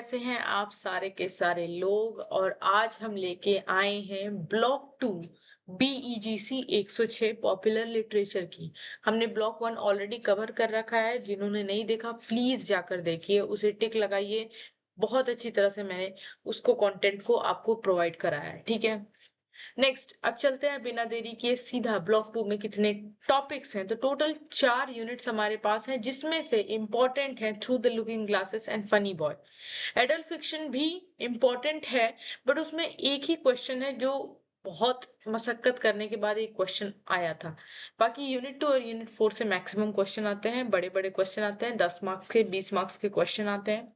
कैसे हैं आप सारे के सारे लोग। और आज हम लेके आए हैं ब्लॉक 2 बीईजीसी 106 पॉपुलर लिटरेचर की। हमने ब्लॉक 1 ऑलरेडी कवर कर रखा है, जिन्होंने नहीं देखा प्लीज जाकर देखिए, उसे टिक लगाइए। बहुत अच्छी तरह से मैंने उसको कंटेंट को आपको प्रोवाइड कराया है, ठीक है। नेक्स्ट अब चलते हैं बिना देरी किए सीधा ब्लॉक 2 में कितने टॉपिक्स हैं। तो टोटल 4 यूनिट्स हमारे पास हैं, जिसमें से इंपॉर्टेंट है through the looking glasses and funny boy. Adult fiction भी इंपॉर्टेंट है, बट उसमें एक ही क्वेश्चन है जो बहुत मशक्कत करने के बाद एक क्वेश्चन आया था। बाकी यूनिट 2 और यूनिट 4 से मैक्सिमम क्वेश्चन आते हैं, बड़े बड़े क्वेश्चन आते हैं, 10 मार्क्स के 20 मार्क्स के क्वेश्चन आते हैं।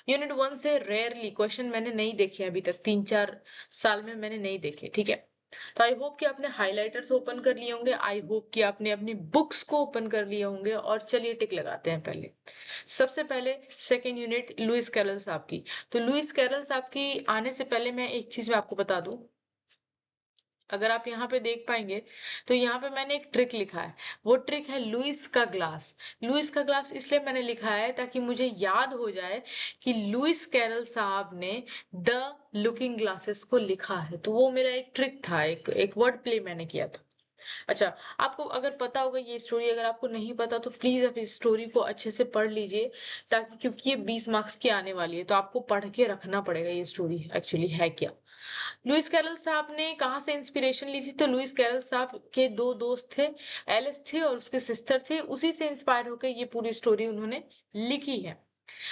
यूनिट 1 से रेयरली क्वेश्चन मैंने नहीं देखे अभी तक, 3-4 साल में मैंने नहीं देखे, ठीक है। तो आई होप कि आपने हाइलाइटर्स ओपन कर लिए होंगे, आई होप कि आपने अपनी बुक्स को ओपन कर लिए होंगे। और चलिए टिक लगाते हैं पहले। सबसे पहले सेकेंड यूनिट लुइस कैरल साहब की। तो लुइस कैरल साहब की आने से पहले मैं एक चीज मैं आपको बता दूं। अगर आप यहाँ पे देख पाएंगे तो यहाँ पे मैंने एक ट्रिक लिखा है। वो ट्रिक है लुइस का ग्लास। लुइस का ग्लास इसलिए मैंने लिखा है ताकि मुझे याद हो जाए कि लुइस कैरल साहब ने द लुकिंग ग्लासेस को लिखा है। तो वो मेरा एक ट्रिक था, एक वर्ड प्ले मैंने किया था। अच्छा, आपको अगर पता होगा ये स्टोरी, अगर आपको नहीं पता तो प्लीज आप इस स्टोरी को अच्छे से पढ़ लीजिए, ताकि क्योंकि ये 20 मार्क्स की आने वाली है तो आपको पढ़ के रखना पड़ेगा ये स्टोरी एक्चुअली है क्या। लुइस कैरल साहब ने कहाँ से इंस्पिरेशन ली थी? तो लुइस कैरल साहब के दो दोस्त थे, एलिस थे और उसके सिस्टर थे, उसी से इंस्पायर होकर ये पूरी स्टोरी उन्होंने लिखी है।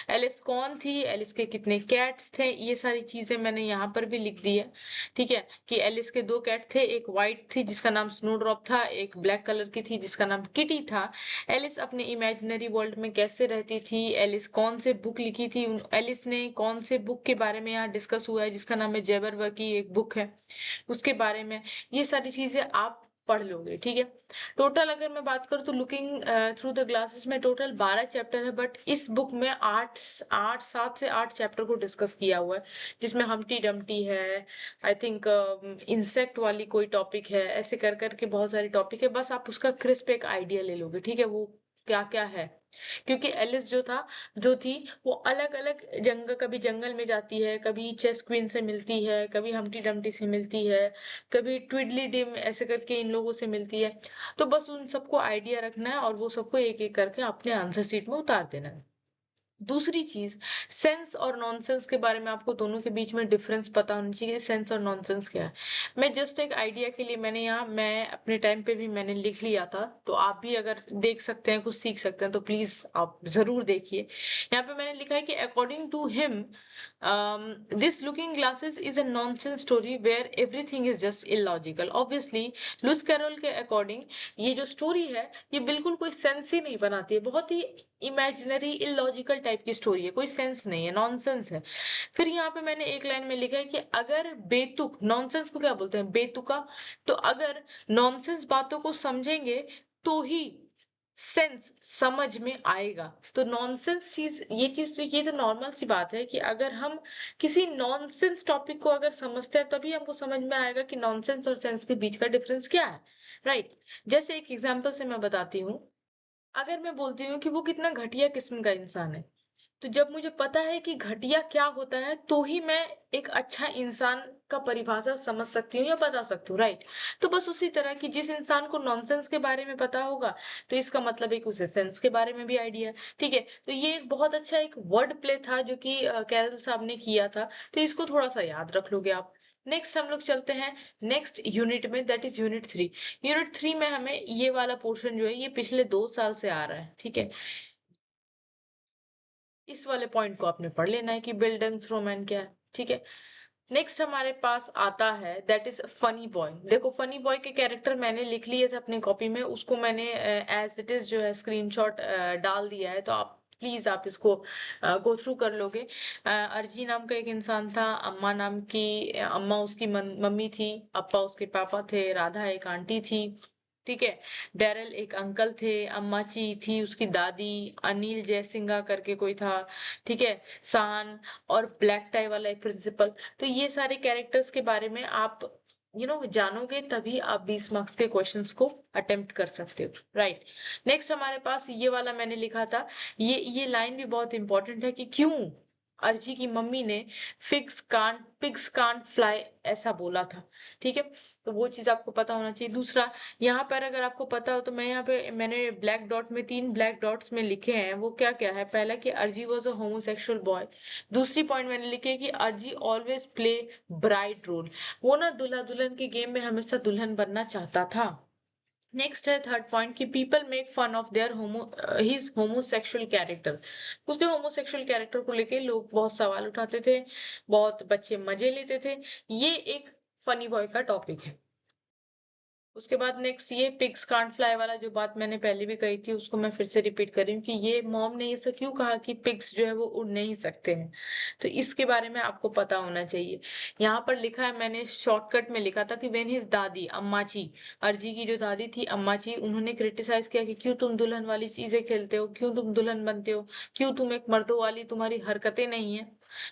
एलिस कौन थी, एलिस के कितने कैट्स थे, ये सारी चीजें मैंने यहाँ पर भी लिख दी है, ठीक है। कि एलिस के 2 कैट थे, एक व्हाइट थी जिसका नाम स्नोड्रॉप था, एक ब्लैक कलर की थी जिसका नाम किटी था। एलिस अपने इमेजिनरी वर्ल्ड में कैसे रहती थी, एलिस कौन से बुक लिखी थी, एलिस ने कौन से बुक के बारे में यहाँ डिस्कस हुआ है जिसका नाम है जैबरवकी, एक बुक है उसके बारे में। ये सारी चीजें आप पढ़ लोगे, ठीक है। टोटल अगर मैं बात करूँ तो लुकिंग थ्रू द ग्लासेस में टोटल 12 चैप्टर है, बट इस बुक में 7 से 8 चैप्टर को डिस्कस किया हुआ है, जिसमें हमटी डमटी है, आई थिंक इंसेक्ट वाली कोई टॉपिक है, ऐसे कर करके बहुत सारी टॉपिक है। बस आप उसका क्रिस्प एक आइडिया ले लोगे, ठीक है, वो क्या क्या है। क्योंकि एलिस जो थी वो अलग अलग जंगल, कभी जंगल में जाती है, कभी चेस क्वीन से मिलती है, कभी हमटी डमटी से मिलती है, कभी ट्विडली डिम ऐसे करके इन लोगों से मिलती है। तो बस उन सबको आइडिया रखना है और वो सबको एक एक करके अपने आंसर शीट में उतार देना है। दूसरी चीज, सेंस और नॉनसेंस के बारे में आपको दोनों के बीच में डिफरेंस पता होना चाहिए। सेंस और नॉनसेंस क्या है, मैं जस्ट एक आइडिया के लिए मैंने यहाँ, मैं अपने टाइम पे भी मैंने लिख लिया था, तो आप भी अगर देख सकते हैं, कुछ सीख सकते हैं, तो प्लीज आप जरूर देखिए। यहाँ पे मैंने लिखा है कि according to him this looking glass is a nonsense story where everything is just illogical. Obviously Lewis Carroll के अकॉर्डिंग ये जो स्टोरी है ये बिल्कुल कोई सेंस ही नहीं बनाती है, बहुत ही इमेजिनरी इलॉजिकल टाइप की स्टोरी है, कोई सेंस नहीं है, नॉनसेंस है। फिर यहाँ पे मैंने एक लाइन में लिखा है कि अगर बेतुक, नॉनसेंस को क्या बोलते हैं, बेतुका, तो अगर नॉनसेंस बातों को समझेंगे तो ही सेंस समझ में आएगा। तो नॉनसेंस चीज, ये चीज तो ये तो नॉर्मल सी बात है कि अगर हम किसी नॉनसेंस टॉपिक को अगर समझते हैं तभी हमको समझ में आएगा कि नॉनसेंस और सेंस के बीच का डिफरेंस क्या है, राइट। जैसे एक एग्जांपल से मैं बताती हूँ। अगर मैं बोलती हूँ कि वो कितना घटिया किस्म का इंसान है, तो जब मुझे पता है कि घटिया क्या होता है तो ही मैं एक अच्छा इंसान का परिभाषा समझ सकती हूँ या बता सकती हूँ, राइट। तो बस उसी तरह कि जिस इंसान को नॉनसेंस के बारे में पता होगा तो इसका मतलब एक उसे सेंस के बारे में भी आइडिया है, ठीक है। तो ये एक बहुत अच्छा एक वर्ड प्ले था जो कि कैरल साहब ने किया था, तो इसको थोड़ा सा याद रख लोगे आप। नेक्स्ट हम लोग चलते हैं नेक्स्ट यूनिट में, दैट इज यूनिट 3। यूनिट 3 में हमें ये वाला पोर्शन जो है ये पिछले 2 साल से आ रहा है, ठीक है। इस वाले पॉइंट को आपने पढ़ लेना है कि बिल्डिंग्स क्या है, ठीक है। नेक्स्ट हमारे पास आता है दैट इज फनी बॉय। देखो फनी बॉय के कैरेक्टर मैंने लिख लिए थे अपनी कॉपी में, उसको मैंने एज इट इज जो है स्क्रीनशॉट डाल दिया है, तो आप प्लीज आप इसको गो थ्रू कर लोगे। अर्जी नाम का एक इंसान था, अम्मा नाम की, अम्मा उसकी मम्मी थी, अप्पा उसके पापा थे, राधा एक आंटी थी, ठीक है। डैरल एक अंकल थे, अम्माची थी उसकी दादी, अनिल जयसिंगा करके कोई था, ठीक है, साहन, और ब्लैक टाई वाला एक प्रिंसिपल। तो ये सारे कैरेक्टर्स के बारे में आप जानोगे तभी आप 20 मार्क्स के क्वेश्चंस को अटेम्प्ट कर सकते हो, राइट। नेक्स्ट हमारे पास ये वाला मैंने लिखा था, ये लाइन भी बहुत इंपॉर्टेंट है कि क्यों अर्जी की मम्मी ने पिग्स कांट फ्लाई ऐसा बोला था। ठीक है, तो वो चीज आपको पता होना चाहिए। दूसरा, यहाँ पर अगर आपको पता हो तो मैं यहाँ पे मैंने ब्लैक डॉट में 3 ब्लैक डॉट्स में लिखे हैं, वो क्या क्या है। पहला कि अर्जी वॉज अ होमोसेक्सुअल बॉय। दूसरी पॉइंट मैंने लिखे है कि अर्जी ऑलवेज प्ले ब्राइड रोल, वो ना दूल्हा दुल्हन के गेम में हमेशा दुल्हन बनना चाहता था। नेक्स्ट है थर्ड पॉइंट कि people make fun of their his homosexual character. उसके होमोसेक्सुअल कैरेक्टर को लेके लोग बहुत सवाल उठाते थे, बहुत बच्चे मजे लेते थे। ये एक फनी बॉय का टॉपिक है। उसके बाद नेक्स्ट ये पिग्स कांट फ्लाई वाला जो बात मैंने पहले भी कही थी, उसको मैं फिर से रिपीट कर रही हूँ कि ये मॉम ने ऐसा क्यों कहा कि पिग्स जो है वो उड़ नहीं सकते हैं। तो इसके बारे में आपको पता होना चाहिए। यहाँ पर लिखा है, मैंने शॉर्टकट में लिखा था कि वेन हिज दादी अम्माची, अर्जी की जो दादी थी अम्माची, उन्होंने क्रिटिसाइज किया कि क्यों तुम दुल्हन वाली चीजें खेलते हो, क्यों तुम दुल्हन बनते हो, क्यों तुम एक मर्दों वाली तुम्हारी हरकतें नहीं है।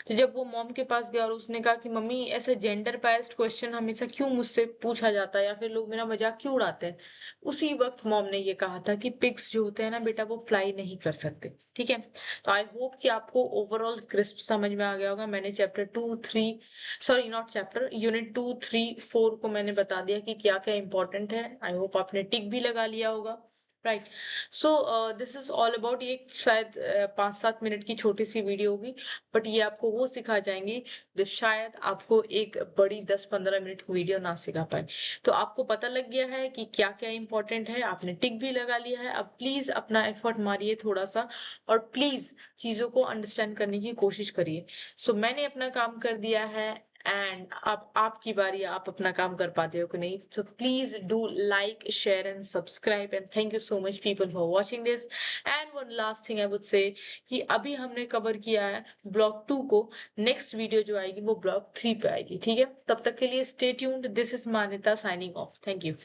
तो जब वो मॉम के पास गया और उसने कहा कि मम्मी ऐसे जेंडर बायस्ड क्वेश्चन हमेशा क्यों मुझसे पूछा जाता है या फिर लोग मेरा मजाक क्यों उड़ाते हैं, उसी वक्त मॉम ने ये कहा था कि पिग्स जो होते हैं ना बेटा वो फ्लाई नहीं कर सकते। ठीक है, तो आई होप कि आपको ओवरऑल क्रिस्प समझ में आ गया होगा। मैंने chapter 2 3, sorry not chapter, unit 2 3 4 को मैंने बता दिया कि क्या क्या इंपॉर्टेंट है। आई होप आपने टिक भी लगा लिया होगा। Right, so this is all about. ये शायद 5 7 मिनट की छोटी सी वीडियो होगी, बट ये आपको वो सिखा जाएंगे जो शायद आपको एक बड़ी 10 15 मिनट की वीडियो ना सिखा पाए। तो आपको पता लग गया है कि क्या क्या इंपॉर्टेंट है, आपने टिक भी लगा लिया है। अब प्लीज अपना एफर्ट मारिए थोड़ा सा, और प्लीज चीजों को अंडरस्टैंड करने की कोशिश करिए। सो मैंने अपना काम कर दिया है, एंड अब आपकी बारी, आप अपना काम कर पाते हो कि नहीं। So please do like share and subscribe, and thank you so much people for watching this. And one last thing I would say कि अभी हमने कवर किया है ब्लॉक 2 को, नेक्स्ट वीडियो जो आएगी वो ब्लॉक 3 पे आएगी। ठीक है, तब तक के लिए स्टे ट्यून्ड। दिस इज मान्यता साइनिंग ऑफ। Thank you.